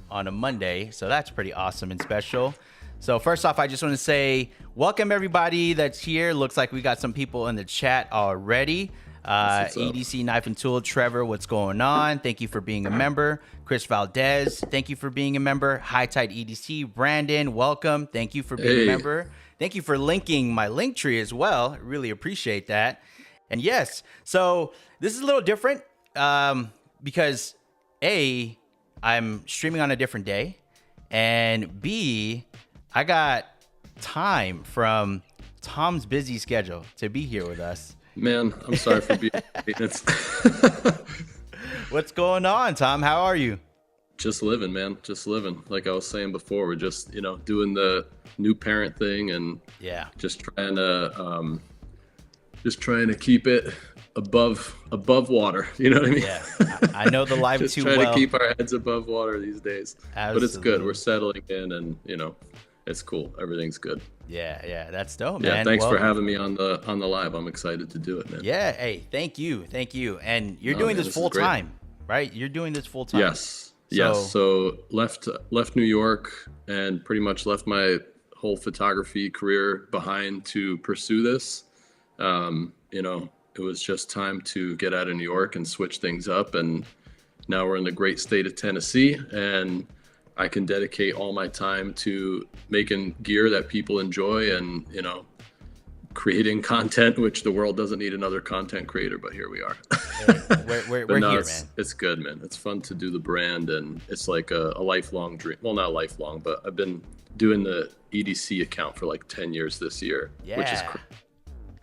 on a Monday, so that's pretty awesome and special. So first off, I just want to say welcome everybody that's here. Looks like we got some people in the chat already. EDC Knife and Tool, Trevor, what's going on? Thank you for being a member. Chris Valdez, thank you for being a member. High Tide EDC, Brandon, welcome. Thank you for being a member. Thank you for linking my link tree as well. Really appreciate that. And yes, so this is a little different because A, I'm streaming on a different day, and B, I got time from Tom's busy schedule to be here with us. Man, I'm sorry for being late. What's going on, Tom? How are you? Just living, man. Just living. Like I was saying before, we're just, doing the new parent thing and just trying to keep it above water. You know what I mean? Yeah, I know the live just too trying well. To keep our heads above water these days. Absolutely. But it's good. We're settling in, and it's cool. Everything's good. Yeah, that's dope, yeah, man. Thanks for having me on the live. I'm excited to do it, man. Yeah, hey, thank you. And you're doing this full time, right? You're doing this full time. Yes. So left New York and pretty much left my whole photography career behind to pursue this. It was just time to get out of New York and switch things up. And now we're in the great state of Tennessee, and I can dedicate all my time to making gear that people enjoy and, creating content, which the world doesn't need another content creator, but here we are. We're here, man. It's good, man. It's fun to do the brand, and it's like a lifelong dream. Well, not lifelong, but I've been doing the EDC account for like 10 years this year, which is crazy.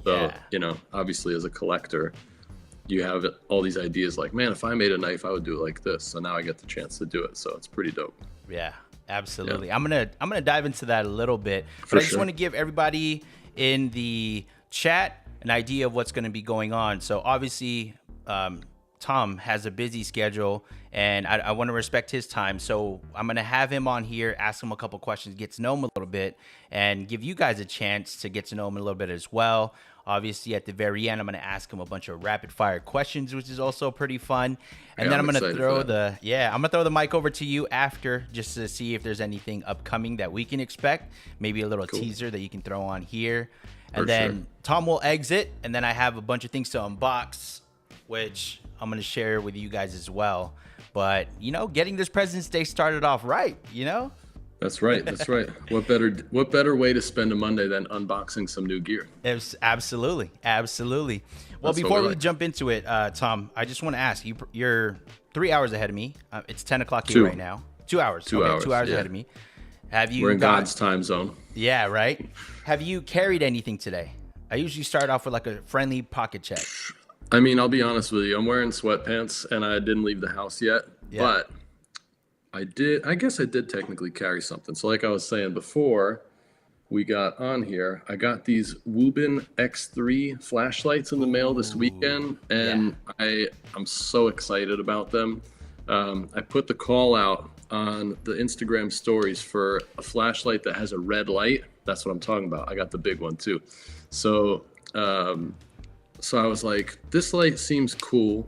So, obviously as a collector, you have all these ideas like, man, if I made a knife, I would do it like this. So now I get the chance to do it. So it's pretty dope. Yeah, absolutely. Yeah. I'm gonna dive into that a little bit, but I just want to give everybody in the chat an idea of what's going to be going on. So obviously, Tom has a busy schedule, and I want to respect his time. So I'm going to have him on here, ask him a couple questions, get to know him a little bit, and give you guys a chance to get to know him a little bit as well. Obviously, at the very end, I'm going to ask him a bunch of rapid fire questions, which is also pretty fun. And then I'm going to throw the mic over to you after, just to see if there's anything upcoming that we can expect. Maybe a little teaser that you can throw on here. And then Tom will exit, and then I have a bunch of things to unbox, which I'm going to share with you guys as well. But, getting this President's Day started off right, That's right. What better way to spend a Monday than unboxing some new gear? Absolutely. Well, before we jump into it, Tom, I just want to ask you. You're 3 hours ahead of me. It's 10 o'clock here right now. 2 hours. 2 hours ahead of me. We're in God's time zone. Yeah, right. Have you carried anything today? I usually start off with like a friendly pocket check. I mean, I'll be honest with you. I'm wearing sweatpants, and I didn't leave the house yet, but I guess I did technically carry something. So like I was saying before we got on here, I got these Woobin X3 flashlights in the mail this weekend, and I'm so excited about them. I put the call out on the Instagram stories for a flashlight that has a red light. That's what I'm talking about. I got the big one too. So I was like, this light seems cool.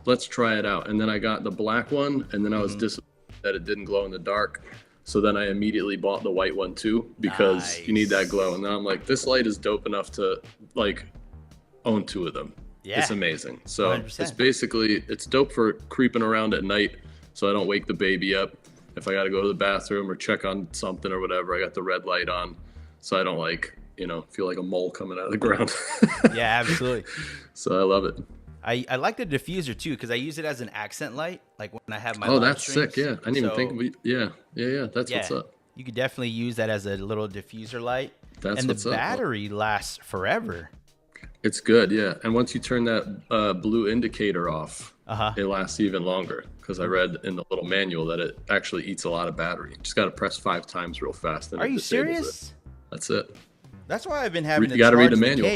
Let's try it out. And then I got the black one, and then I was disappointed that it didn't glow in the dark. So then I immediately bought the white one too, because you need that glow. And then I'm like, this light is dope enough to like own two of them. Yeah. It's amazing. So 100%. It's dope for creeping around at night so I don't wake the baby up. If I got to go to the bathroom or check on something or whatever, I got the red light on so I don't feel like a mole coming out of the ground. Yeah, absolutely. So I love it. I like the diffuser too, because I use it as an accent light, like when I have my that's sick. Yeah, I didn't even think of it. Yeah. That's what's up. You could definitely use that as a little diffuser light. That's what's up. And the battery lasts forever. It's good, yeah. And once you turn that blue indicator off, it lasts even longer, because I read in the little manual that it actually eats a lot of battery. You just got to press 5 times real fast. Are you serious? That's it. That's why I've been having you got to read the manual.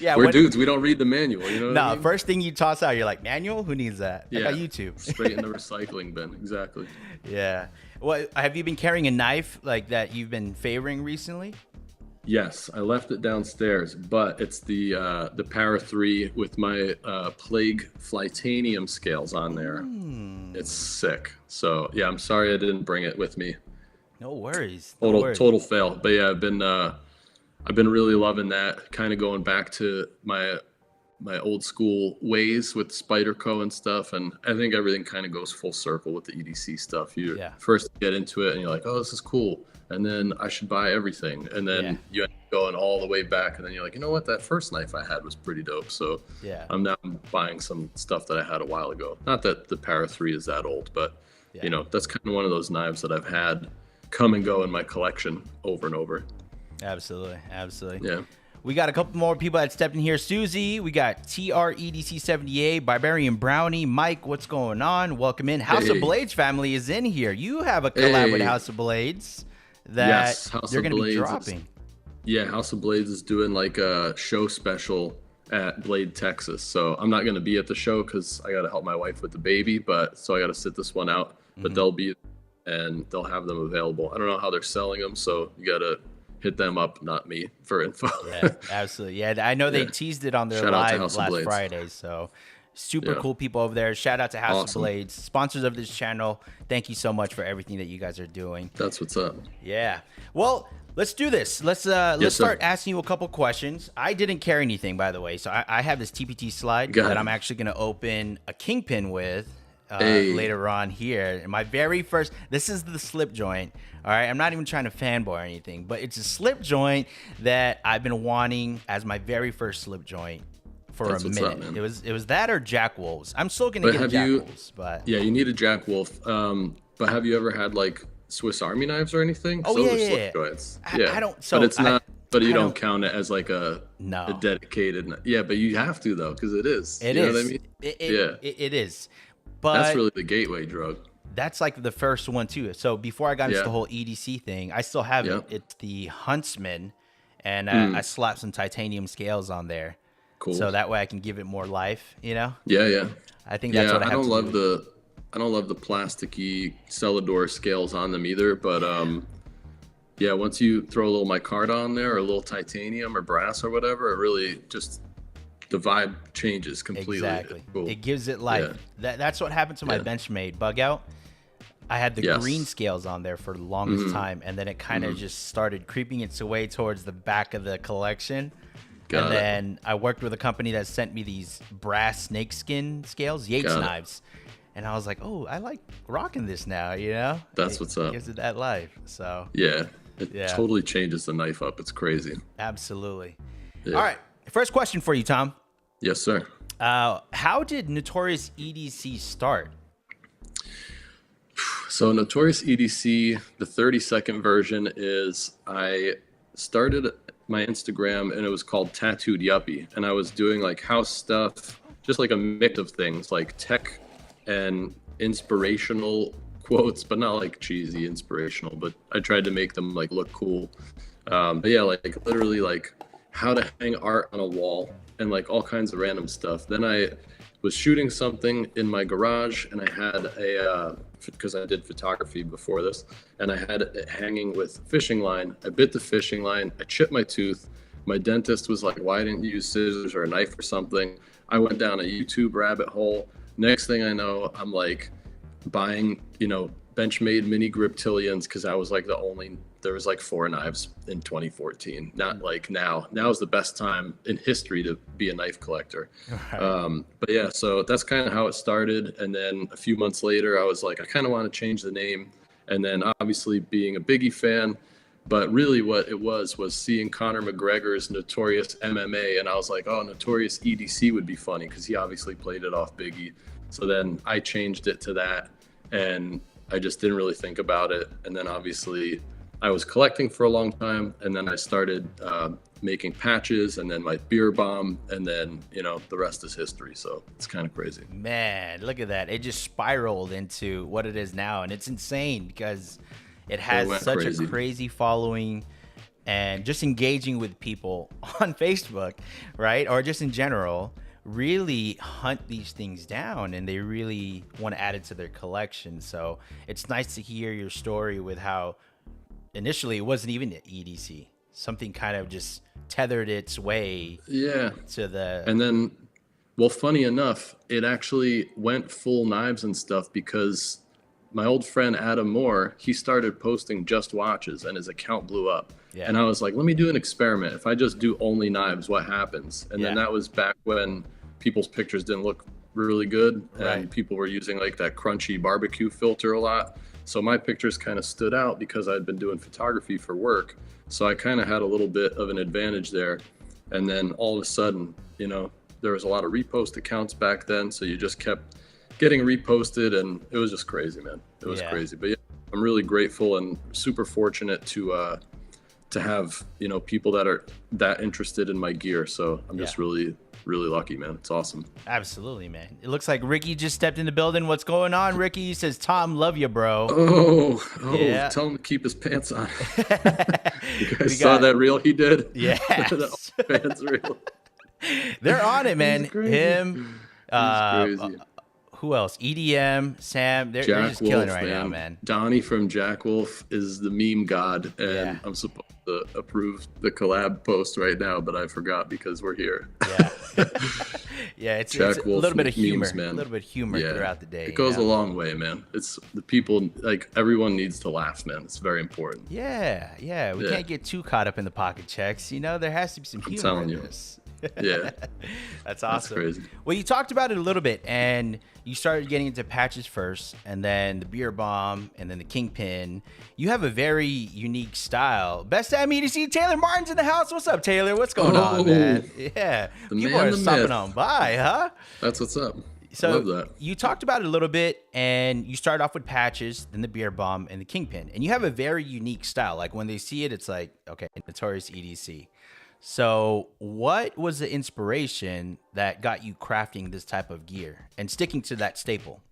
Yeah, we're dudes. We don't read the manual. You know what I mean? First thing you toss out, you're like, manual? Who needs that? Yeah, like YouTube. Straight in the recycling bin. Exactly. Yeah. Well, have you been carrying a knife like that you've been favoring recently? Yes, I left it downstairs, but it's the Para 3 with my Plague Flytanium scales on there. It's sick. So yeah, I'm sorry I didn't bring it with me. No worries. No Total worries. total fail. But yeah, I've been really loving that. Kind of going back to my old school ways with Spyderco and stuff, and I think everything kind of goes full circle with the EDC stuff. You first get into it and you're like, oh, this is cool, and then I should buy everything, and then you end up going all the way back, and then you're like, you know what, that first knife I had was pretty dope, so I'm now buying some stuff that I had a while ago. Not that the Para 3 is that old, but you know, that's kind of one of those knives that I've had come and go in my collection over and over. Absolutely. Yeah. We got a couple more people that stepped in here. Susie, we got TREDC78, Barbarian Brownie, Mike, what's going on? Welcome in. House of Blades family is in here. You have a collab with House of Blades that they're going to be dropping. House of Blades is doing like a show special at Blade, Texas. So I'm not going to be at the show because I got to help my wife with the baby, so I got to sit this one out. But they'll be, and they'll have them available. I don't know how they're selling them, so you got to hit them up, not me, for info. Yeah, absolutely. Yeah, I know they teased it on their live last Friday, so super cool people over there. Shout out to House of Blades, sponsors of this channel. Thank you so much for everything that you guys are doing. That's what's up. Yeah. Well, let's do this. Let's start asking you a couple questions. I didn't carry anything, by the way, so I have this TPT slide that I'm actually going to open a kingpin with later on here. And my very first, this is the slip joint. All right, I'm not even trying to fanboy or anything, but it's a slip joint that I've been wanting as my very first slip joint for a minute. Up, it was that or Jack Wolves. I'm still gonna get Jack Wolves, but yeah, you need a Jack Wolf. But have you ever had like Swiss Army knives or anything? Oh, those are slip joints. I don't. So but it's not. But you don't count it as like a dedicated. Yeah, but you have to though, because it is. It is. Know what I mean? It is. But that's really the gateway drug. That's like the first one too. So before I got into the whole EDC thing, I still have it. It's the Huntsman, and I slapped some titanium scales on there. Cool. So that way I can give it more life. You know. Yeah. I think that's what I have to do. I don't love the plasticky Celador scales on them either, but once you throw a little micarta on there or a little titanium or brass or whatever, it really just the vibe changes completely. Exactly. Cool. It gives it life. That's what happened to my Benchmade Bug Out. I had the green scales on there for the longest time, and then it kind of just started creeping its way towards the back of the collection. Then I worked with a company that sent me these brass snakeskin scales, Yates knives. And I was like, oh, I like rocking this now, you know? That's what's up. Gives it that life. So it totally changes the knife up. It's crazy. Absolutely. Yeah. All right. First question for you, Tom. Yes, sir. How did Notorious EDC start? So Notorious EDC, the 30-second version is I started my Instagram and it was called Tattooed Yuppie. And I was doing like house stuff, just like a mix of things like tech and inspirational quotes, but not like cheesy inspirational, but I tried to make them like look cool. But yeah, like literally like how to hang art on a wall and like all kinds of random stuff. Then I was shooting something in my garage and I had because I did photography before this, and I had it hanging with fishing line. I bit the fishing line, I chipped my tooth. My dentist was like, why didn't you use scissors or a knife or something? I went down a YouTube rabbit hole. Next thing I know, I'm like buying, Benchmade mini griptilians because I was like there was like 4 knives in 2014. Not like now. Now is the best time in history to be a knife collector. Right. But yeah, so that's kind of how it started. And then a few months later, I was like, I kind of want to change the name. And then obviously being a Biggie fan, but really what it was seeing Conor McGregor's Notorious MMA. And I was like, oh, Notorious EDC would be funny because he obviously played it off Biggie. So then I changed it to that and I just didn't really think about it. And then obviously I was collecting for a long time, and then I started making patches, and then my beer bomb, and then the rest is history. So it's kind of crazy. Man, look at that! It just spiraled into what it is now, and it's insane because it has such a crazy following, and just engaging with people on Facebook, right, or just in general, really hunt these things down, and they really want to add it to their collection. So it's nice to hear your story with how. Initially, it wasn't even an EDC. something kind of just tethered its way to the. And then, well, funny enough, it actually went full knives and stuff because my old friend Adam Moore, he started posting just watches and his account blew up. Yeah. And I was like, let me do an experiment. If I just do only knives, what happens? And then that was back when people's pictures didn't look really good and people were using like that crunchy barbecue filter a lot. So my pictures kind of stood out because I'd been doing photography for work. So I kind of had a little bit of an advantage there. And then all of a sudden, you know, there was a lot of repost accounts back then. So you just kept getting reposted and it was just crazy, man. It was crazy. But yeah, I'm really grateful and super fortunate to have, you know, people that are that interested in my gear. So I'm just really lucky, man. It's awesome. Absolutely, man. It looks like Ricky just stepped in the building. What's going on, Ricky? He says, Tom, love you, bro. Yeah. Tell him to keep his pants on. You guys saw that reel he did? Yeah. That pants reel. They're on it, man. Him. Crazy. Who else? EDM, Sam. They're just killing it right now, man. Donnie from Jack Wolf is the meme god, and I'm supposed to approve the collab post right now, but I forgot because we're here. Yeah, it's a little bit of humor, man. A little bit of humor throughout the day. It goes a long way, man. It's the people, like everyone needs to laugh, man. It's very important. Yeah. We can't get too caught up in the pocket checks. You know, there has to be some humor in this. Yeah. That's awesome. That's crazy. Well, you talked about it a little bit, and you started getting into patches first, and then the beer bomb, and then the kingpin. You have a very unique style. Best damn EDC, Taylor Martin's in the house. What's up, Taylor? What's going on, man? Yeah. People are stopping on by, huh? That's what's up. So I love that. You talked about it a little bit, and you started off with patches, then the beer bomb, and the kingpin. And you have a very unique style. Like when they see it, it's like, okay, Notorious EDC. So what was the inspiration that got you crafting this type of gear and sticking to that staple?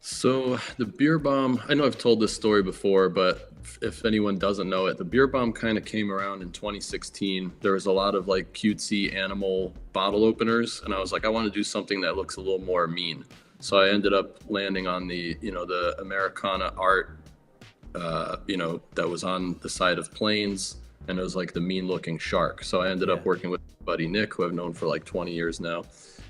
So the beer bomb, I know I've told this story before, but if anyone doesn't know it, the beer bomb kind of came around in 2016. There was a lot of like cutesy animal bottle openers. And I was like, I want to do something that looks a little more mean. So I ended up landing on the, you know, the Americana art, you know, that was on the side of planes. And it was like the mean looking shark. So I ended up working with my buddy Nick, who I've known for like 20 years now.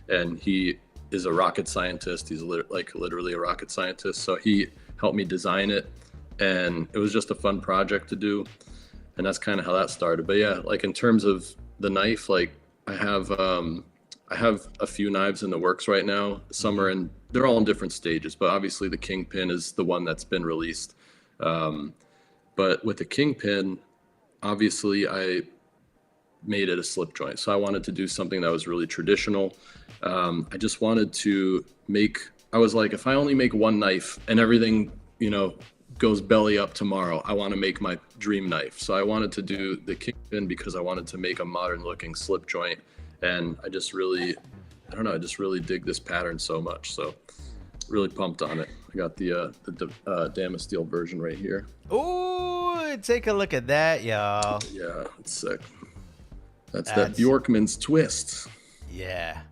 And he is a rocket scientist. He's literally a rocket scientist. So he helped me design it. And it was just a fun project to do. And that's kind of how that started. But yeah, like in terms of the knife, like I have a few knives in the works right now. Some are they're all in different stages, but obviously the kingpin is the one that's been released. But with the kingpin, obviously I made it a slip joint. So I wanted to do something that was really traditional. I just wanted to I was like, if I only make one knife and everything, you know, goes belly up tomorrow, I want to make my dream knife. So I wanted to do the kingpin because I wanted to make a modern looking slip joint. And I just really dig this pattern so much. So really pumped on it. I got the Damasteel version right here. Ooh, take a look at that, y'all. Yeah, it's sick. That's that Bjorkman's twist. Yeah.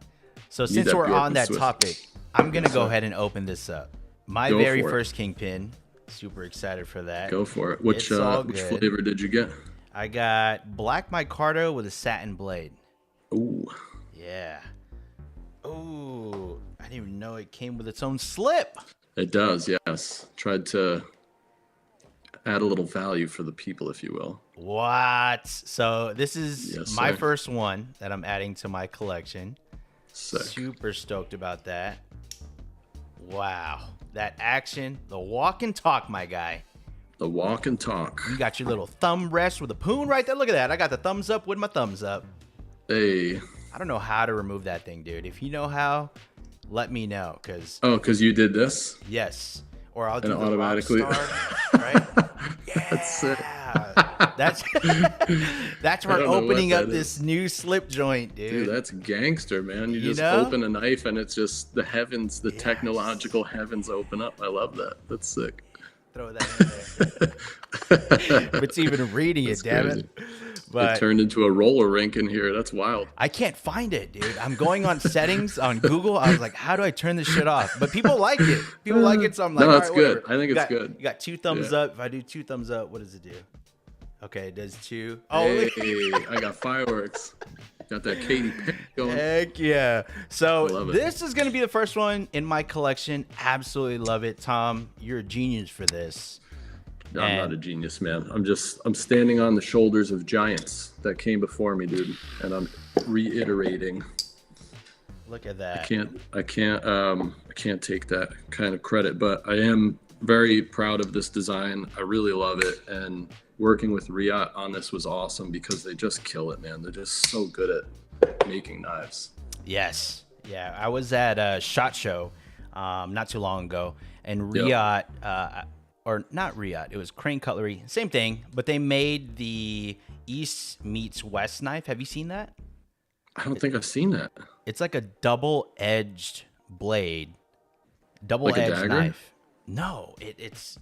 So since we're on that topic, I'm going to go ahead and open this up. My very first kingpin. Super excited for that. Go for it. Which flavor did you get? I got black micarta with a satin blade. Ooh. Yeah. Ooh. I didn't even know it came with its own slip. It does, yes. Tried to add a little value for the people, if you will. What? So this is my first one that I'm adding to my collection. Sick. Super stoked about that. Wow. That action, the walk and talk, my guy. The walk and talk. You got your little thumb rest with a poon right there. Look at that. I got the thumbs up with my thumbs up. Hey. I don't know how to remove that thing, dude. If you know how, let me know. Because you did this? Yes. Or I'll do and the automatically. Rockstar, right? Yeah. That's sick. That's where opening up this new slip joint, dude. Dude, that's gangster, man. You just open a knife and it's just the heavens, the technological heavens open up. I love that. That's sick. Throw that in there. It's even reading it, damn it. But it turned into a roller rink in here. That's wild. I can't find it, dude. I'm going on settings on Google. I was like, how do I turn this shit off? But people like it. So I'm like, no, that's all right, good. whatever. I think it's good. You got 2 thumbs up. If I do 2 thumbs up, what does it do? Okay, it does 2. Hey, I got fireworks. Got that Katy Perry going. Heck yeah. So Love it. this is going to be the first one in my collection. Absolutely love it. Tom, you're a genius for this. I'm not a genius, man. I'm standing on the shoulders of giants that came before me, dude. And I'm reiterating. Look at that. I can't take that kind of credit, but I am very proud of this design. I really love it. And working with Riot on this was awesome because they just kill it, man. They're just so good at making knives. Yes. Yeah. I was at a SHOT Show not too long ago, and Riot, or not Riot, it was Crane Cutlery, same thing, but they made the East meets West knife. Have you seen that? I don't think I've seen that. It's like a double-edged blade, double-edged knife. No, it's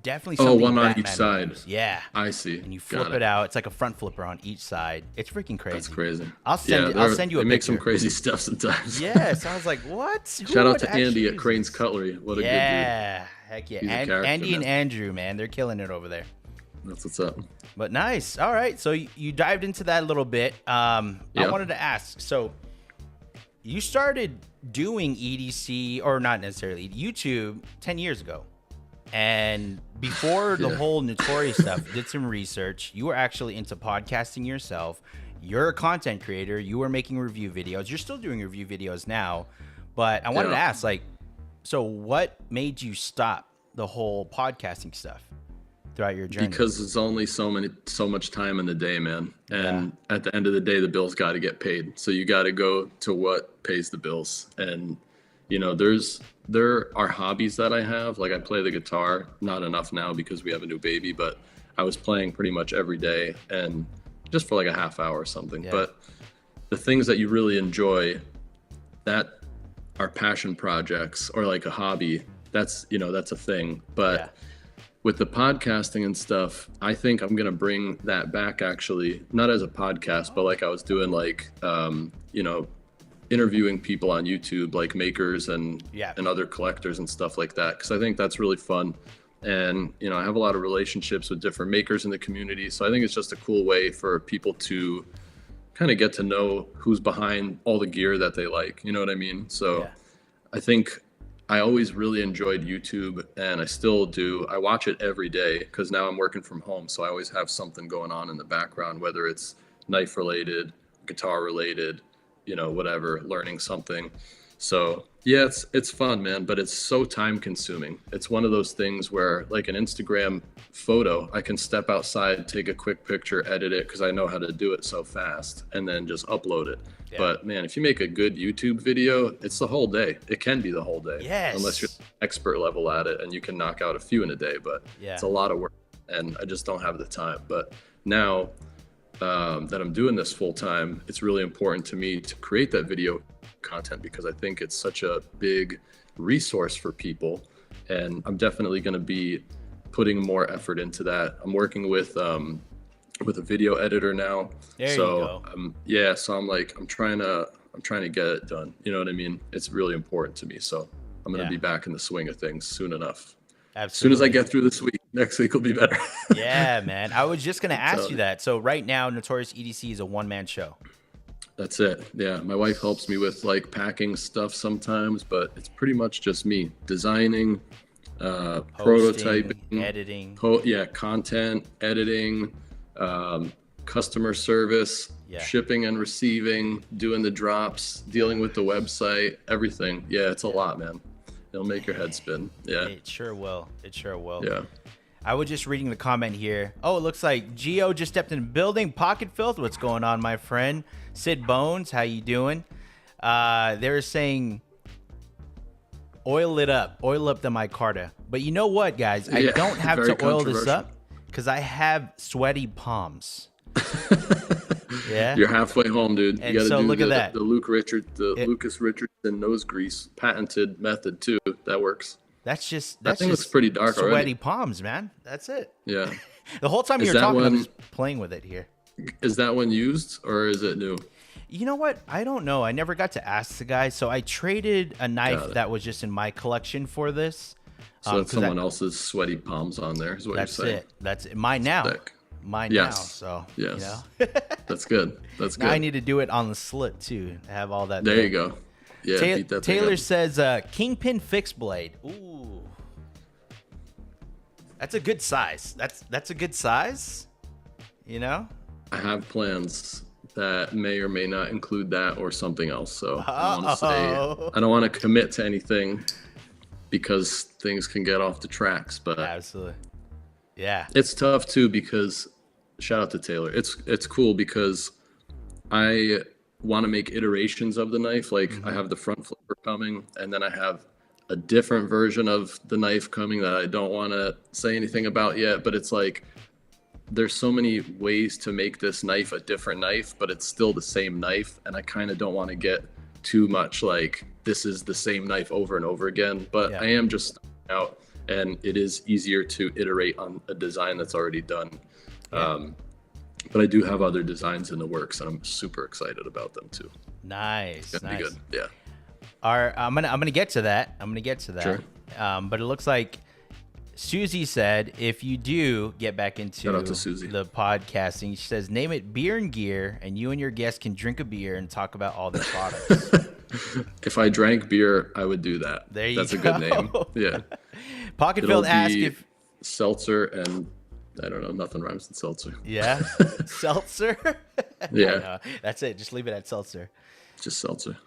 definitely something. Oh, one on Batman each side. uses. Yeah, I see. and you flip it out. It's like a front flipper on each side. It's freaking crazy. That's crazy. I'll send you a picture. They make some crazy stuff sometimes. Yes, I was like, what? Shout out to Andy at Crane's Cutlery. What a good dude. Yeah, heck yeah. Andy and man. Andrew, man, they're killing it over there. That's what's up. But nice. All right, so you dived into that a little bit. I wanted to ask, so you started doing EDC, or not necessarily, YouTube 10 years ago. And before the whole Notorious stuff, did some research. You were actually into podcasting yourself. You're a content creator. You were making review videos. You're still doing review videos now. But I wanted to ask, like, so what made you stop the whole podcasting stuff throughout your journey? Because there's only so much time in the day, man. And at the end of the day, the bills got to get paid. So you got to go to what pays the bills. And you know, there are hobbies that I have. Like I play the guitar, not enough now because we have a new baby, but I was playing pretty much every day and just for like a half hour or something. But the things that you really enjoy that are passion projects or like a hobby, that's a thing. But with the podcasting and stuff, I think I'm going to bring that back actually, not as a podcast, but like I was doing like, interviewing people on YouTube, like makers and other collectors and stuff like that. Cause I think that's really fun. And, you know, I have a lot of relationships with different makers in the community. So I think it's just a cool way for people to kind of get to know who's behind all the gear that they like. You know what I mean? So I think I always really enjoyed YouTube and I still do. I watch it every day because now I'm working from home. So I always have something going on in the background, whether it's knife related, guitar related, you know, whatever, learning something. So yeah, it's fun, man, but it's so time consuming. It's one of those things where like an Instagram photo, I can step outside, take a quick picture, edit it because I know how to do it so fast and then just upload it. But man, if you make a good YouTube video, it's the whole day. It can be the whole day. Unless you're expert level at it and you can knock out a few in a day, but it's a lot of work and I just don't have the time. But now that I'm doing this full time, it's really important to me to create that video content because I think it's such a big resource for people. And I'm definitely going to be putting more effort into that. I'm working with a video editor now. So I'm trying to get it done. You know what I mean? It's really important to me. So I'm going to be back in the swing of things soon enough. Absolutely. As soon as I get through this week, next week will be better. Yeah, man. I was just going to ask you that. So right now, Notorious EDC is a one-man show. That's it. Yeah. My wife helps me with like packing stuff sometimes, but it's pretty much just me designing, prototyping, editing. Content, editing, customer service, shipping and receiving, doing the drops, dealing with the website, everything. Yeah, it's a lot, man. It'll make your head spin. Yeah. It sure will. It sure will. Yeah. I was just reading the comment here. Oh, it looks like Gio just stepped in the building. Pocket Filth, what's going on, my friend? Sid Bones, how you doing? They're saying oil up the micarta. But you know what, guys? I don't have to oil this up because I have sweaty palms. Yeah, you're halfway home, dude. And you gotta so do look at that. The Lucas Richardson nose grease patented method too. That works. That's just looks pretty dark sweaty already. Palms, man. That's it. Yeah. The whole time you're talking, I'm just playing with it here. Is that one used or is it new? You know what? I don't know. I never got to ask the guy. So I traded a knife that was just in my collection for this. So that's someone else's sweaty palms on there. Is what you're saying? That's it. That's it. Mine now. Sick. mine now. Yes. So, Yes. you know, That's good. That's now good. I need to do it on the slit too. Have all that. There you go. Yeah. Beat that thing Taylor up. says Kingpin fixed blade. Ooh. That's a good size. That's a good size. You know? I have plans that may or may not include that or something else. So I don't want to commit to anything because things can get off the tracks. But absolutely, yeah, it's tough too because shout out to Taylor. It's cool because I want to make iterations of the knife. Like I have the front flipper coming, and then I have a different version of the knife coming that I don't want to say anything about yet. But it's like there's so many ways to make this knife a different knife, but it's still the same knife. And I kind of don't want to get too much like this is the same knife over and over again. But I am just starting out, and it is easier to iterate on a design that's already done. But I do have other designs in the works, and I'm super excited about them too. Nice, It's gonna be good. Yeah. I'm gonna get to that. Sure. But it looks like Susie said if you do get back into Shout out to Susie. the podcasting, she says name it Beer and Gear, and you and your guests can drink a beer and talk about all the products. If I drank beer, I would do that. There you That's go. a good name. Yeah. Pocketfield asked if seltzer and I don't know, nothing rhymes with seltzer. yeah, seltzer. Yeah. That's it. Just leave it at seltzer. Just seltzer.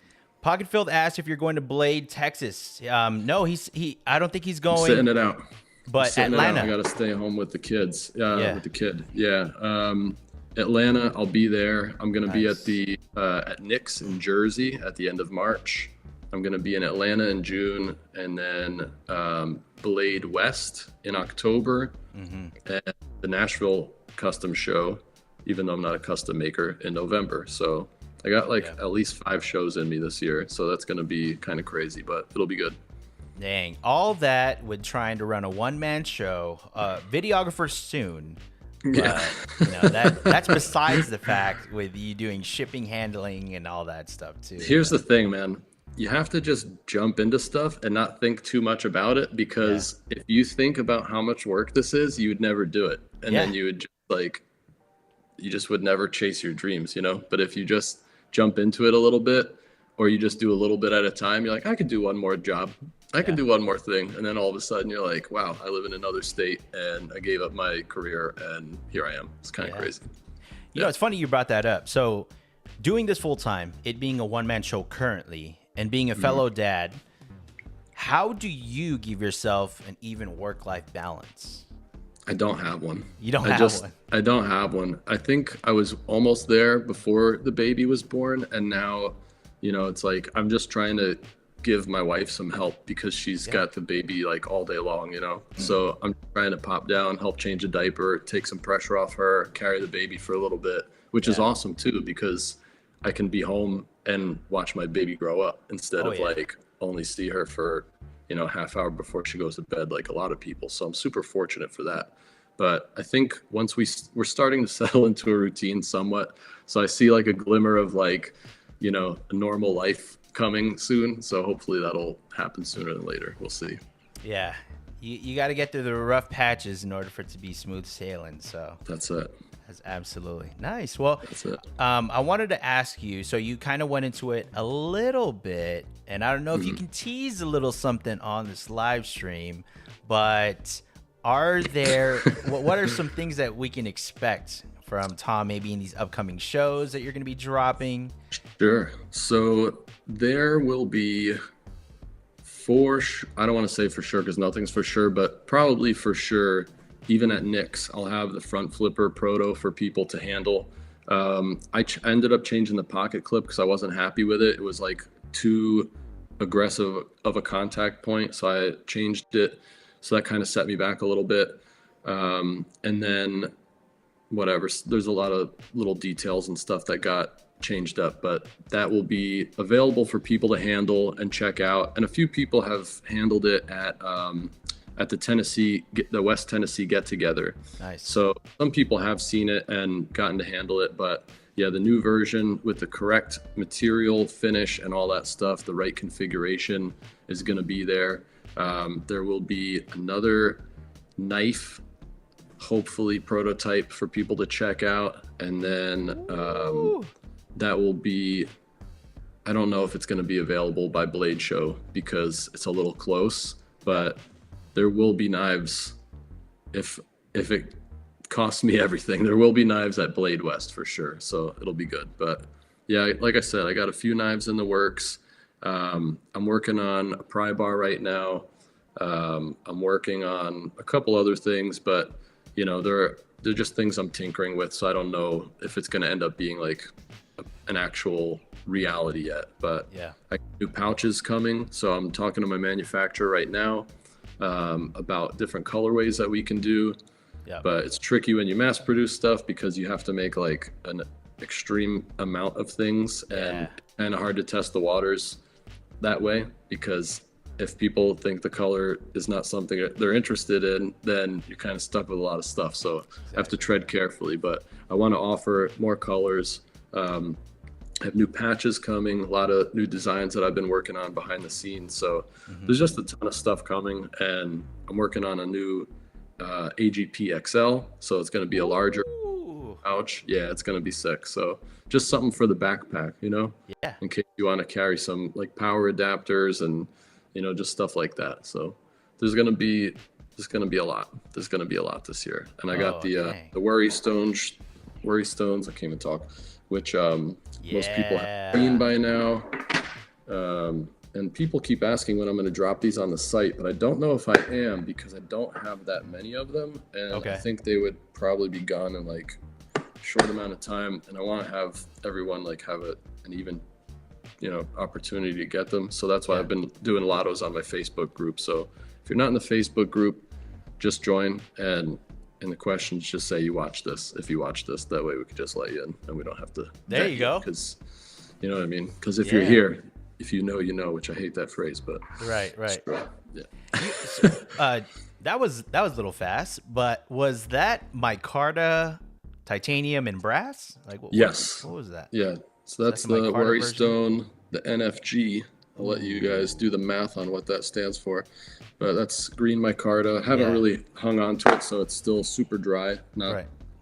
Pocketfield asked if you're going to Blade, Texas. No, I don't think he's going. Sitting it out. But Atlanta. I got to stay home with the kids. With the kid. Yeah. Atlanta, I'll be there. I'm going to be at Nick's in Jersey at the end of March. I'm going to be in Atlanta in June, and then Blade West in October, and the Nashville custom show, even though I'm not a custom maker, in November. So I got at least 5 shows in me this year. So that's going to be kind of crazy, but it'll be good. Dang. All that with trying to run a one-man show, videographer soon. Yeah. That's besides the fact with you doing shipping, handling, and all that stuff too. Here's the thing, man. You have to just jump into stuff and not think too much about it, because if you think about how much work this is, you would never do it. And then you would you just would never chase your dreams, But if you just jump into it a little bit, or you just do a little bit at a time, you're like, I could do one more job. I can do one more thing. And then all of a sudden you're like, wow, I live in another state and I gave up my career and here I am. It's kind of crazy. You know, it's funny you brought that up. So doing this full time, it being a one-man show currently, and being a fellow dad, how do you give yourself an even work-life balance? I don't have one. You don't have one? I don't have one. I think I was almost there before the baby was born. And now, it's like, I'm just trying to give my wife some help because she's got the baby all day long, So I'm trying to pop down, help change a diaper, take some pressure off her, carry the baby for a little bit, which is awesome too, because I can be home and watch my baby grow up instead of only see her for, half hour before she goes to bed, like a lot of people. So I'm super fortunate for that. But I think once we're starting to settle into a routine somewhat. So I see a glimmer of a normal life coming soon. So hopefully that'll happen sooner than later. We'll see. Yeah. You got to get through the rough patches in order for it to be smooth sailing. So that's it. That's absolutely nice. Well, that's it. I wanted to ask you, so you kind of went into it a little bit, and I don't know if you can tease a little something on this live stream, but are there, what are some things that we can expect from Tom maybe in these upcoming shows that you're going to be dropping? Sure. So there will be I don't want to say for sure because nothing's for sure, but probably for sure, even at Nick's, I'll have the front flipper proto for people to handle. I ended up changing the pocket clip because I wasn't happy with it. It was too aggressive of a contact point. So I changed it. So that kind of set me back a little bit. And then whatever, there's a lot of little details and stuff that got changed up, but that will be available for people to handle and check out. And a few people have handled it at the West Tennessee get together. Nice. So some people have seen it and gotten to handle it, but yeah, the new version with the correct material, finish, and all that stuff, the right configuration is going to be there. There will be another knife hopefully prototype for people to check out. And then that will be, I don't know if it's going to be available by Blade Show because it's a little close, but there will be knives if it costs me everything. There will be knives at Blade West for sure, so it'll be good. But yeah, like I said, I got a few knives in the works. I'm working on a pry bar right now. I'm working on a couple other things, but you know, they're just things I'm tinkering with, so I don't know if it's going to end up being like an actual reality yet. But yeah, I got new pouches coming, so I'm talking to my manufacturer right now about different colorways that we can do. Yeah. But it's tricky when you mass produce stuff because you have to make like an extreme amount of things, and kind of hard to test the waters that way, because if people think the color is not something that they're interested in, then you're kind of stuck with a lot of stuff. So I have to tread carefully, but I want to offer more colors. I have new patches coming, a lot of new designs that I've been working on behind the scenes. So there's just a ton of stuff coming, and I'm working on a new AGP XL. So it's going to be a larger pouch. Yeah, it's going to be sick. So just something for the backpack, you know, in case you want to carry some like power adapters and, you know, just stuff like that. So there's going to be a lot. There's going to be a lot this year. And I got the Worry Stones, I can't even talk, which most people have seen by now. And people keep asking when I'm going to drop these on the site, but I don't know if I am, because I don't have that many of them. And I think they would probably be gone in like a short amount of time. And I want to have everyone like have an even, you know, opportunity to get them. So that's why I've been doing lottos on my Facebook group. So if you're not in the Facebook group, just join, and in the questions just say you watch this. If you watch this, that way we could just let you in and we don't have to. There you go. Because you know what I mean? Because if you're here, if you know, you know, which I hate that phrase, but right. Yeah. That was a little fast, but was that micarta, titanium, and brass? Like what was that? Yeah. So that's the Worry Stone, the NFG. I'll let you guys do the math on what that stands for. But that's green micarta. I haven't really hung on to it, so it's still super dry.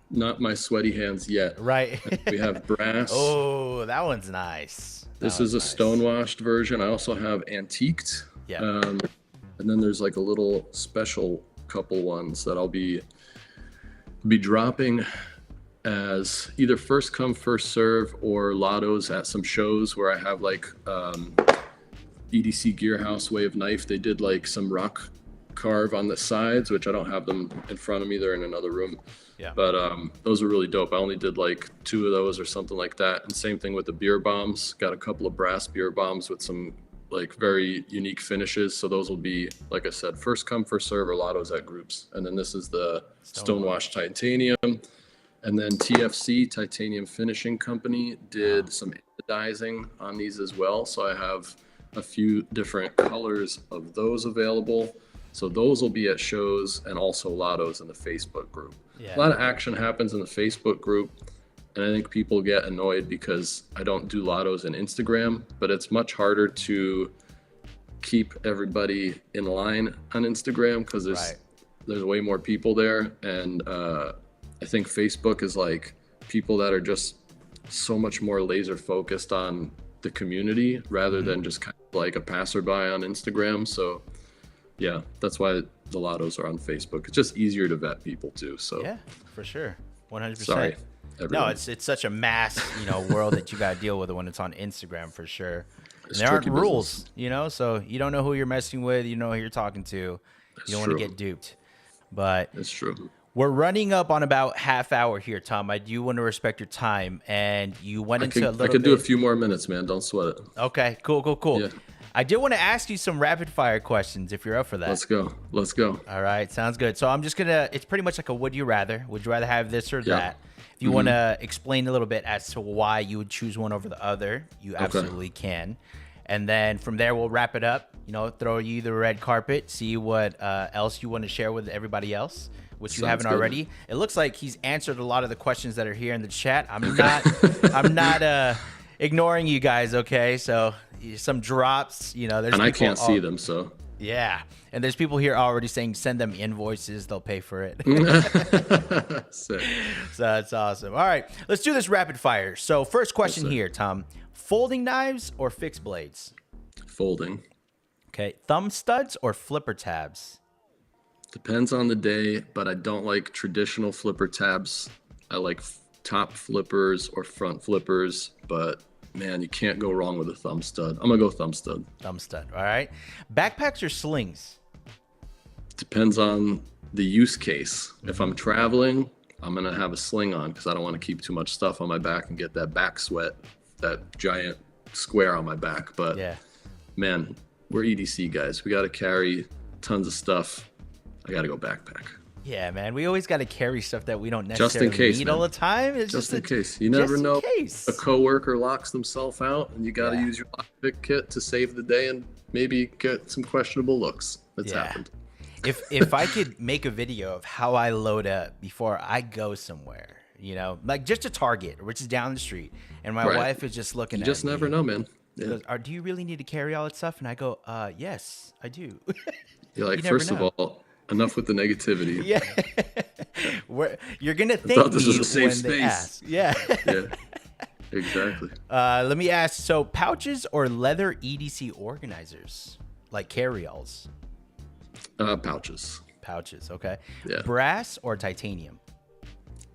Not my sweaty hands yet. Right. We have brass. Oh, that one's nice. This is a stonewashed version. I also have antiqued. Yeah. And then there's like a little special couple ones that I'll be dropping as either first come first serve or lottos at some shows where I have like EDC Gearhouse Way of Knife. They did like some rock carve on the sides, which I don't have them in front of me, they're in another room. But those are really dope. I only did like 2 of those or something like that. And same thing with the beer bombs. Got a couple of brass beer bombs with some like very unique finishes. So those will be, like I said, first come first serve or lottos at groups. And then this is the stonewashed titanium. And then TFC, Titanium Finishing Company, did some anodizing on these as well. So I have a few different colors of those available. So those will be at shows and also lottos in the Facebook group. A lot of action happens in the Facebook group. And I think people get annoyed because I don't do lottos in Instagram, but it's much harder to keep everybody in line on Instagram because there's way more people there. And I think Facebook is like people that are just so much more laser focused on the community rather than just kind of like a passerby on Instagram. So yeah, that's why the lottos are on Facebook. It's just easier to vet people too. So yeah, for sure. 100%. Sorry, everyone. No, it's such a mass, you know, world that you got to deal with when it's on Instagram for sure. And there aren't rules, you know, so you don't know who you're messing with. You know who you're talking to. You don't want to get duped. But it's true. We're running up on about half hour here, Tom. I do want to respect your time, and you went into a little bit. I could do a few more minutes, man. Don't sweat it. Okay, cool. Yeah. I did want to ask you some rapid fire questions if you're up for that. Let's go. All right, sounds good. So I'm just gonna. It's pretty much like a would you rather. Would you rather have this or that? If you want to explain a little bit as to why you would choose one over the other, you absolutely can. And then from there, we'll wrap it up. You know, throw you the red carpet, see what else you want to share with everybody else, which you haven't already. It looks like he's answered a lot of the questions that are here in the chat. I'm not ignoring you guys. Okay, so some drops. You know, there's and I can't see them, so Yeah. And there's people here already saying send them invoices. They'll pay for it. Sick. So that's awesome. All right. Let's do this rapid fire. So first question here, Tom. Folding knives or fixed blades? Folding. Okay. Thumb studs or flipper tabs? Depends on the day, but I don't like traditional flipper tabs. I like top flippers or front flippers, but man, you can't go wrong with a thumb stud. I'm gonna go thumb stud. Thumb stud. All right. Backpacks or slings? Depends on the use case. If I'm traveling, I'm gonna have a sling on because I don't want to keep too much stuff on my back and get that back sweat, that giant square on my back. But Yeah. man, we're EDC guys. We got to carry tons of stuff. I got to go backpack. Yeah, man. We always got to carry stuff that we don't Just necessarily in case, need man. all the time. It's Just just in case. You never know. Case. A coworker locks themselves out and you got to Yeah. use your lockpick kit to save the day and maybe get some questionable looks. That's Yeah. happened. If I could make a video of how I load up before I go somewhere, you know, like just to Target, which is down the street, and my Right. wife is just looking You at just me. never know, man. She Yeah. goes, do you really need to carry all that stuff? And I go, yes, I do. You're like, You never first know. of all, enough with the negativity. Yeah. You're going to thought thank this me was a safe when they space. ask. Yeah. Yeah, exactly. Let me ask, so pouches or leather EDC organizers? Like carry-alls? Pouches. Pouches, okay. Yeah. Brass or titanium?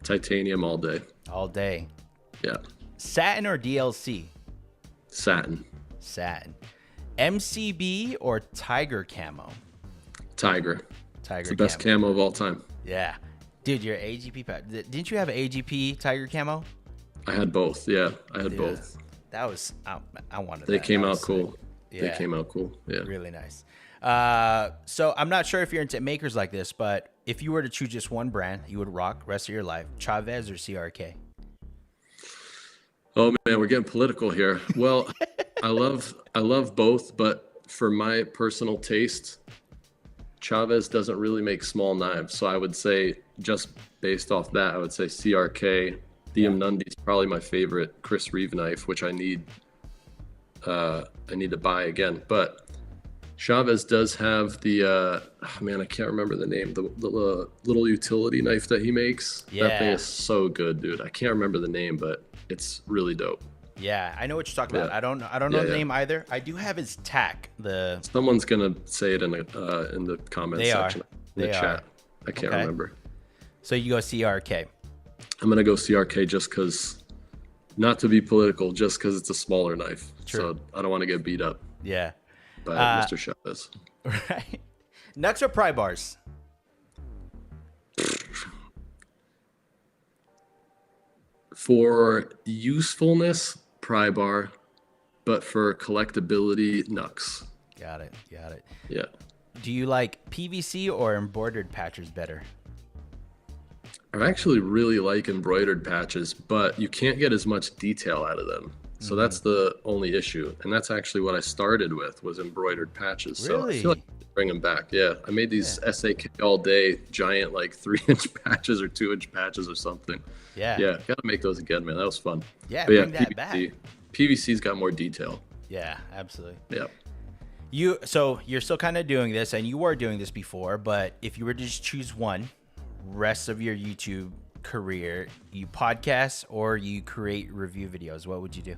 Titanium all day. All day. Yeah. Satin or DLC? Satin. Satin. MCB or tiger camo? Tiger. Tiger It's the best camo of all time. Yeah. Dude, your AGP didn't you have an AGP tiger camo? I had both. Yeah, I had Yeah. both. That was, I wanted They that. came That out was cool. sick. They Yeah. came out cool. Yeah. Really nice. So I'm not sure if you're into makers like this, but if you were to choose just one brand, you would rock rest of your life, Chavez or CRK? Oh man, we're getting political here. Well, I love both, but for my personal taste, Chavez doesn't really make small knives. So I would say, just based off that, I would say CRK. DM Nundy is probably my favorite Chris Reeve knife, which I need to buy again. But Chavez does have the man, I can't remember the name, the little utility knife that he makes. That thing Yeah. is so good, dude. I can't remember the name, but it's really dope. Yeah, I know what you're talking about. Yeah. I don't know the Yeah. name either. I do have his tack. Someone's gonna say it in the comments They are. section in the They are. chat. I can't Okay. remember. So you go CRK. I'm gonna go CRK just because, not to be political, just because it's a smaller knife. True. So I don't want to get beat up Yeah. by Mr. Chavez. Right. Nuts or pry bars? For usefulness, pry bar, but for collectability, Nux. Got it. Yeah. Do you like PVC or embroidered patches better? I actually really like embroidered patches, but you can't get as much detail out of them. So that's the only issue. And that's actually what I started with, was embroidered patches. So I Really? feel like I should bring them back. Yeah. I made these SAK all day giant, like 3-inch patches or 2-inch patches or something. Yeah. Yeah. Got to make those again, man. That was fun. Yeah, But bring that back. PVC's got more detail. Yeah, absolutely. Yeah. So you're still kind of doing this, and you were doing this before, but if you were to just choose one, rest of your YouTube career, you podcast or you create review videos, what would you do?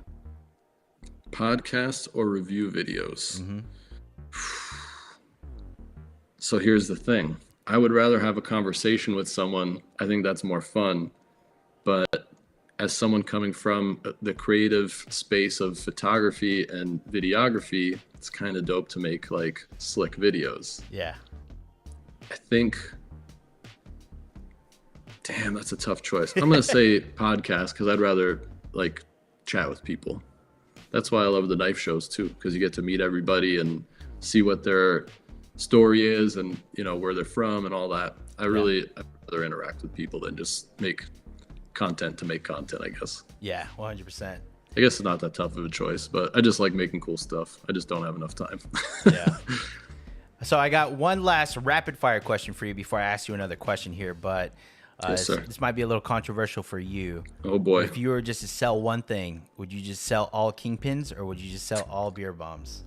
Podcasts or review videos? So here's the thing. I would rather have a conversation with someone. I think that's more fun. But as someone coming from the creative space of photography and videography, it's kind of dope to make like slick videos. Yeah. I think, damn, that's a tough choice. I'm going to say podcast because I'd rather like chat with people. That's why I love the knife shows too, because you get to meet everybody and see what their story is and, you know, where they're from and all that. I'd rather interact with people than just make content to make content, I guess. Yeah, 100%. I guess it's not that tough of a choice, but I just like making cool stuff. I just don't have enough time. Yeah. So I got one last rapid fire question for you before I ask you another question here, but Yes, sir. this might be a little controversial for you. Oh boy. If you were just to sell one thing, would you just sell all kingpins or would you just sell all beer bombs?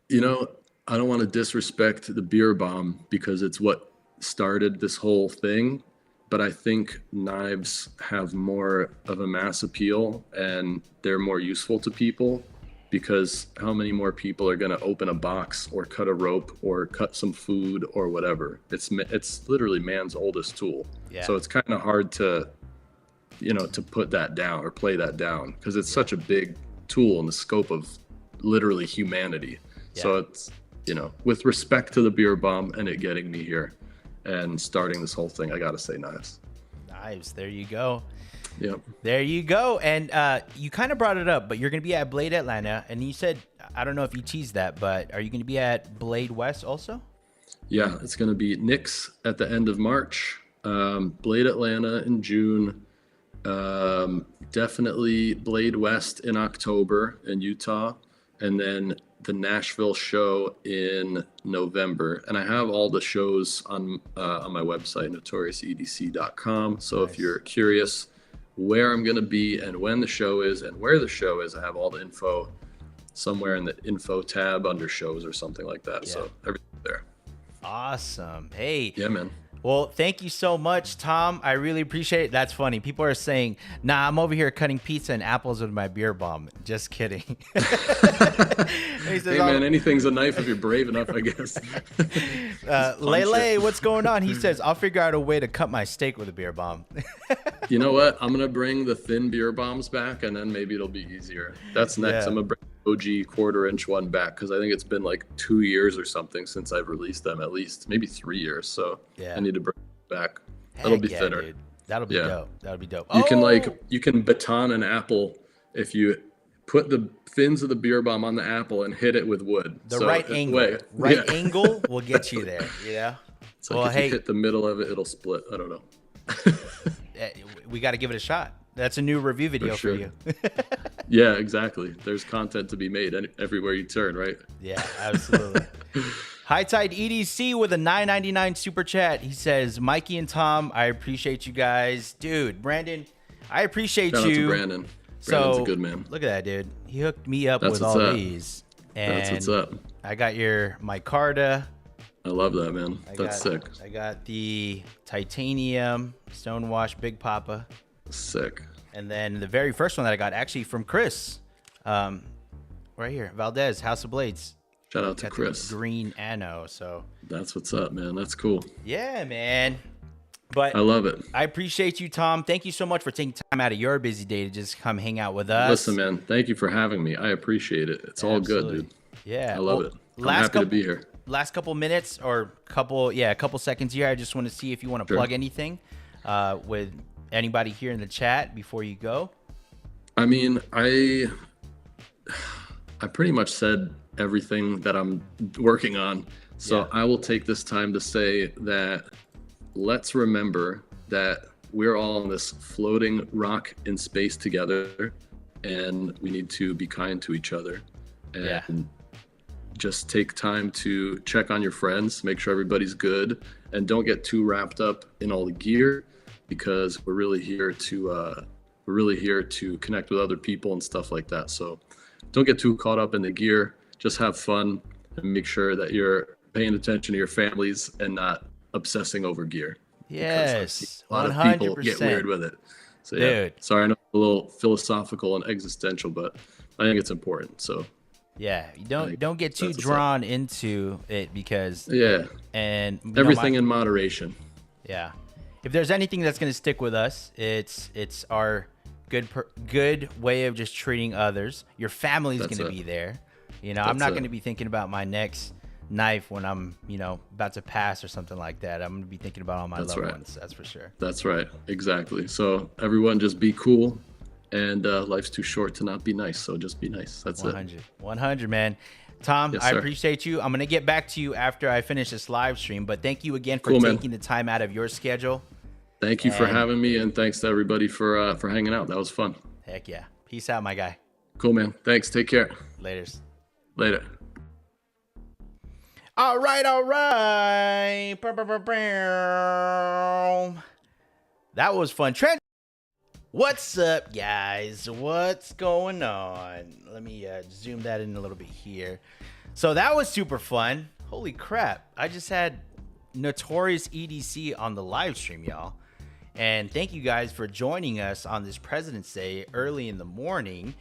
You know, I don't want to disrespect the beer bomb because it's what started this whole thing, but I think knives have more of a mass appeal and they're more useful to people, because how many more people are going to open a box or cut a rope or cut some food or whatever? It's literally man's oldest tool. Yeah. So it's kind of hard to, to put that down or play that down, because it's such a big tool in the scope of literally humanity. Yeah. So it's, with respect to the beer bomb and it getting me here and starting this whole thing, I got to say knives. Knives. There you go. Yep. There you go. And you kind of brought it up, but you're going to be at Blade Atlanta. And you said, I don't know if you teased that, but are you going to be at Blade West also? Yeah, it's going to be Nick's at the end of March, Blade Atlanta in June, definitely Blade West in October in Utah, and then the Nashville show in November. And I have all the shows on my website, NotoriousEDC.com. So nice. If you're curious where I'm going to be and when the show is and where the show is, I have all the info somewhere in the info tab under shows or something like that. Yeah. So everything's there. Awesome. Hey. Yeah, man. Well, thank you so much, Tom. I really appreciate it. That's funny. People are saying, nah, I'm over here cutting pizza and apples with my beer bomb. Just kidding. Hey, man, anything's a knife if you're brave enough, I guess. Lele, what's going on? He says, I'll figure out a way to cut my steak with a beer bomb. You know what? I'm going to bring the thin beer bombs back, and then maybe it'll be easier. That's next. Yeah. I'm going to bring OG 1/4-inch one back, because I think it's been like 2 years or something since I've released them, at least maybe 3 years. So yeah. I need to bring it back. That'll be thinner. Dude. That'll be dope. That'll be dope. You can baton an apple if you put the fins of the beer bomb on the apple and hit it with wood. The right angle. Angle will get you there. Yeah. So if you hit the middle of it, it'll split. I don't know. We got to give it a shot. That's a new review video for you. Yeah, exactly. There's content to be made everywhere you turn, right? Yeah, absolutely. High Tide EDC with a $9.99 super chat. He says, Mikey and Tom, I appreciate you guys. Dude, Brandon, I appreciate Shout you. Shout out to Brandon. Brandon's a good man. Look at that, dude. He hooked me up with all these. And that's what's up. I got your micarta. I love that, man. That's sick. I got the titanium stonewash Big Papa. Sick. And then the very first one that I got, actually from Chris, right here, Valdez, House of Blades. Shout out to Chris. Green Anno. So that's what's up, man. That's cool. Yeah, man. But I love it. I appreciate you, Tom. Thank you so much for taking time out of your busy day to just come hang out with us. Listen, man, thank you for having me. I appreciate it. It's all good, dude. Yeah. I love it. I'm happy to be here. Last couple minutes or a couple seconds here. I just want to see if you want to plug anything with anybody here in the chat before you go. I mean, I pretty much said everything that I'm working on. So I will take this time to say that let's remember that we're all on this floating rock in space together, and we need to be kind to each other and just take time to check on your friends, make sure everybody's good, and don't get too wrapped up in all the gear, because we're really here to connect with other people and stuff like that. So don't get too caught up in the gear. Just have fun and make sure that you're paying attention to your families and not obsessing over gear. Yes, a lot 100%. Of people get weird with it. So dude. Sorry, I know it's a little philosophical and existential, but I think it's important. So yeah, you don't get too drawn into it, because and everything in moderation. Yeah, if there's anything that's going to stick with us, it's our good way of just treating others. Your family's going to be there. I'm not going to be thinking about my next knife when I'm about to pass or something like that. I'm going to be thinking about all my loved ones. That's for sure. That's right. Exactly. So everyone just be cool, and life's too short to not be nice. So just be nice. That's 100. 100, man. Tom, I appreciate you. I'm going to get back to you after I finish this live stream, but thank you again for taking the time out of your schedule. Thank you for having me, and thanks to everybody for hanging out. That was fun. Heck yeah. Peace out, my guy. Cool, man. Thanks. Take care. Laters. Later. All right. That was fun. What's up, guys? What's going on? Let me zoom that in a little bit here. So that was super fun. Holy crap. I just had Notorious EDC on the live stream, y'all. And thank you guys for joining us on this President's Day early in the morning.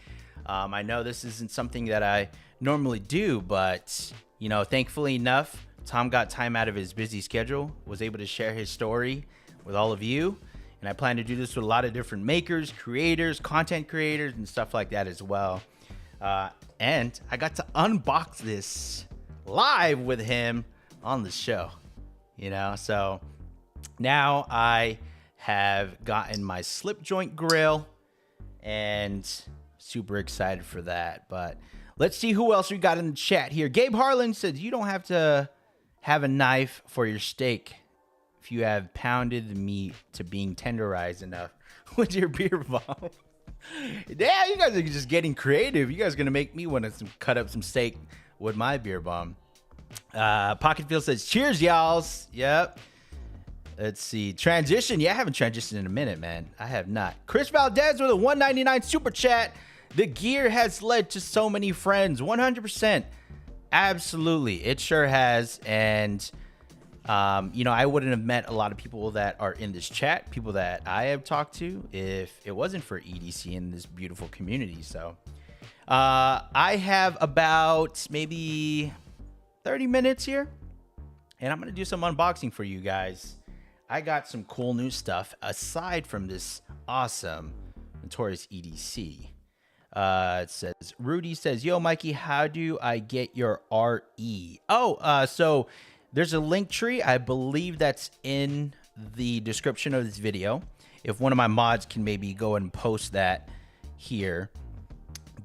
I know this isn't something that I normally do, but, you know, thankfully enough, Tom got time out of his busy schedule, was able to share his story with all of you. And I plan to do this with a lot of different makers, creators, content creators, and stuff like that as well. And I got to unbox this live with him on the show, you know? So now I have gotten my slip joint grill and super excited for that. But let's see who else we got in the chat here. Gabe Harlan says you don't have to have a knife for your steak if you have pounded the meat to being tenderized enough with your beer bomb. Damn, you guys are just getting creative. You guys are gonna make me want to cut up some steak with my beer bomb. Pocketfield says cheers, y'alls. Yep. Let's see. Transition. Yeah, I haven't transitioned in a minute, man. I have not. Chris Valdez with a $1.99 super chat. The gear has led to so many friends. 100%. Absolutely. It sure has. And, you know, I wouldn't have met a lot of people that are in this chat, people that I have talked to, if it wasn't for EDC in this beautiful community. So I have about maybe 30 minutes here, and I'm going to do some unboxing for you guys. I got some cool new stuff aside from this awesome Notorious EDC. It says, Rudy says, yo, Mikey, how do I get your RE? Oh, so there's a link tree. I believe that's in the description of this video. If one of my mods can maybe go and post that here.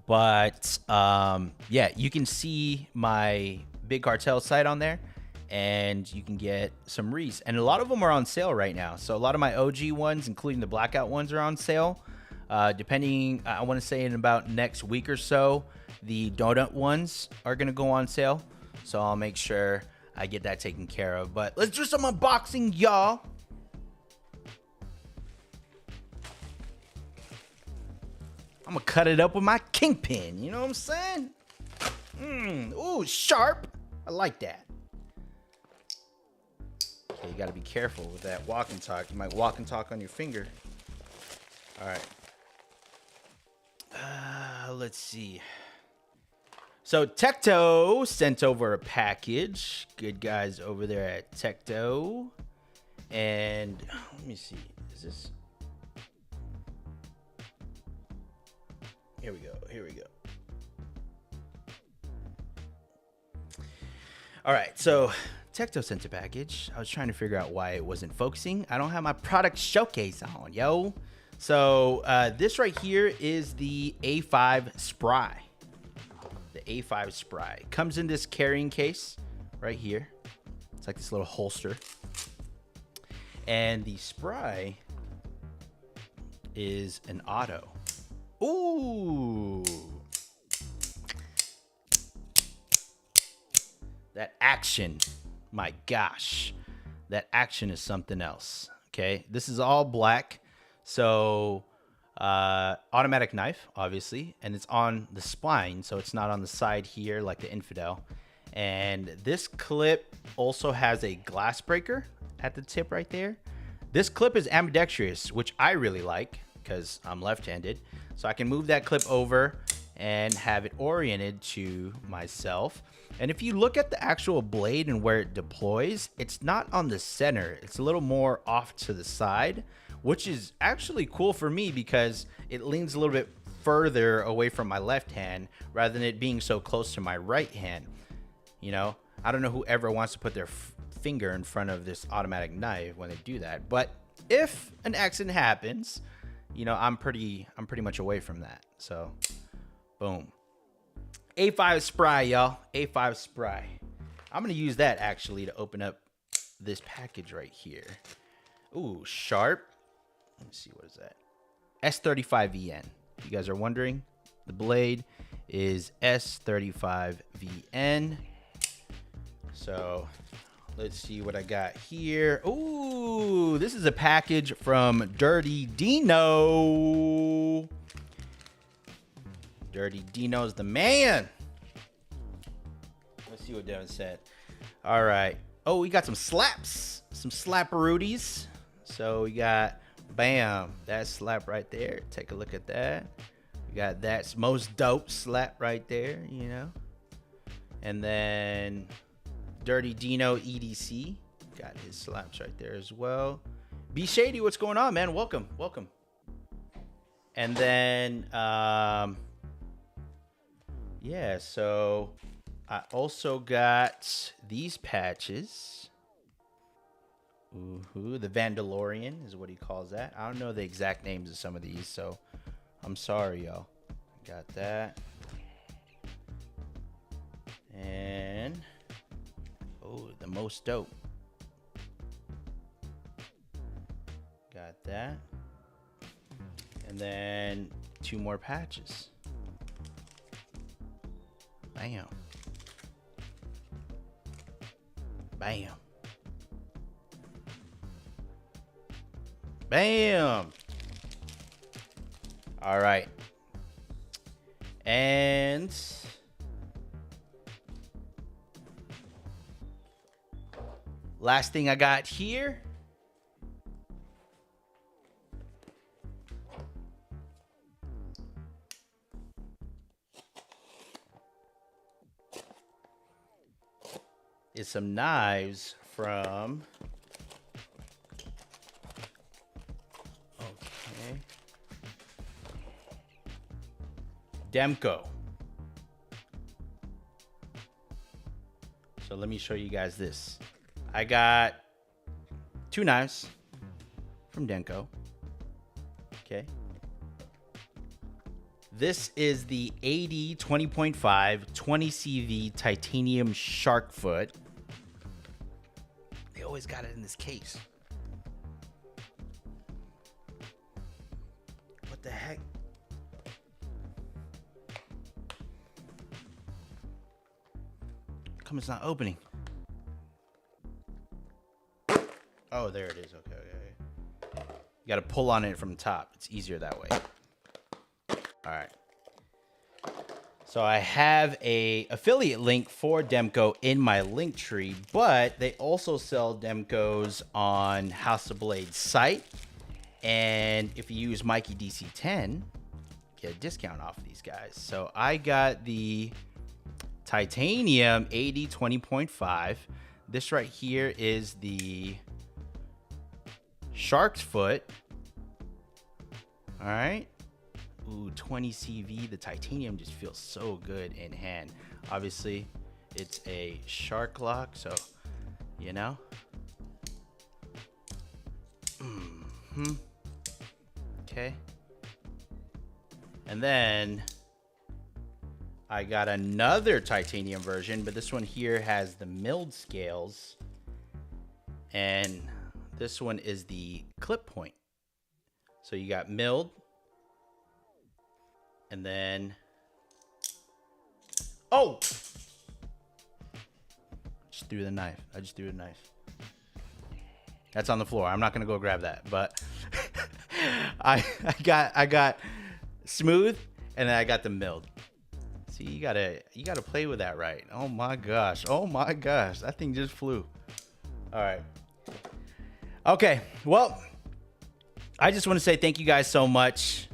But yeah, you can see my Big Cartel site on there, and you can get some Reese. And a lot of them are on sale right now. So a lot of my OG ones, including the blackout ones, are on sale. Depending, I want to say in about next week or so, the donut ones are going to go on sale. So I'll make sure I get that taken care of. But let's do some unboxing, y'all. I'm going to cut it up with my kingpin. You know what I'm saying? Ooh, sharp. I like that. Okay, you got to be careful with that walk and talk. You might walk and talk on your finger. All right. Let's see. So Tecto sent over a package. Good guys over there at Tecto. And let me see. Is this? Here we go. Here we go. All right. So Tecto sent a package. I was trying to figure out why it wasn't focusing. I don't have my product showcase on, yo. So this right here is the A5 Spry. The A5 Spry comes in this carrying case right here. It's like this little holster. And the Spry is an auto. Ooh. That action. My gosh. That action is something else. Okay. This is all black. So automatic knife, obviously, and it's on the spine, so it's not on the side here like the Infidel. And this clip also has a glass breaker at the tip right there. This clip is ambidextrous, which I really like because I'm left-handed. So I can move that clip over and have it oriented to myself. And if you look at the actual blade and where it deploys, it's not on the center. It's a little more off to the side, which is actually cool for me because it leans a little bit further away from my left hand rather than it being so close to my right hand. You know, I don't know whoever wants to put their finger in front of this automatic knife when they do that, but if an accident happens, you know, I'm pretty much away from that. So boom. A5 Spry, y'all. A5 Spry. I'm gonna use that actually to open up this package right here. Ooh, sharp. Let me see, what is that? S35VN. You guys are wondering, the blade is S35VN. So let's see what I got here. Ooh, this is a package from Dirty Dino. Dirty Dino's the man. see what Devin said. All right. Oh, we got some slaps. Some slapperoodies. So we got, bam, that slap right there. Take a look at that. We got that most dope slap right there, you know. And then Dirty Dino EDC. Got his slaps right there as well. B Shady, what's going on, man? Welcome. And then, yeah, so I also got these patches. Ooh, the Vandalorian is what he calls that. I don't know the exact names of some of these, so I'm sorry, y'all. Got that. And, oh, the most dope. Got that. And then 2 more patches. Bam. Bam. Bam. All right. And last thing I got here is some knives from Demko. So let me show you guys this. I got 2 knives from Demko. Okay. This is the AD 20.5 20 CV titanium shark foot. They always got it in this case. What the heck? Come, it's not opening. Oh, there it is. Okay. You got to pull on it from the top. It's easier that way. All right. So I have a affiliate link for Demko in my link tree, but they also sell Demkos on House of Blade's site. And if you use Mikey DC10, get a discount off of these guys. So I got the titanium AD 20.5. This right here is the shark's foot. All right. Ooh, 20 CV. The titanium just feels so good in hand. Obviously, it's a shark lock, so you know. Okay. And then I got another titanium version, but this one here has the milled scales. And this one is the clip point. So you got milled. And then, oh! Just threw the knife. I just threw the knife. That's on the floor. I'm not gonna go grab that, but I got smooth, and then I got the milled. See, you gotta play with that right. Oh my gosh. Oh my gosh. That thing just flew. All right. Okay. Well, I just want to say thank you guys so much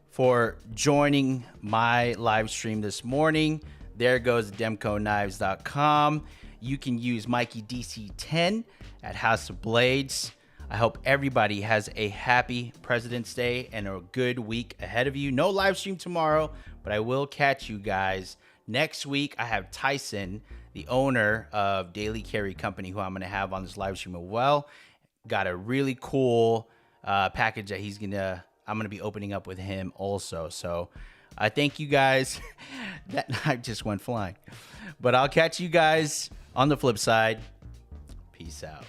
for joining my live stream this morning. There goes demcoknives.com. You can use Mikey DC10 at House of Blades. I hope everybody has a happy President's Day and a good week ahead of you. No live stream tomorrow, but I will catch you guys next week. I have Tyson, the owner of Daily Carry Company, who I'm going to have on this live stream as well. Got a really cool package that I'm going to be opening up with him also. So I thank you guys. That knife just went flying. But I'll catch you guys on the flip side. Peace out.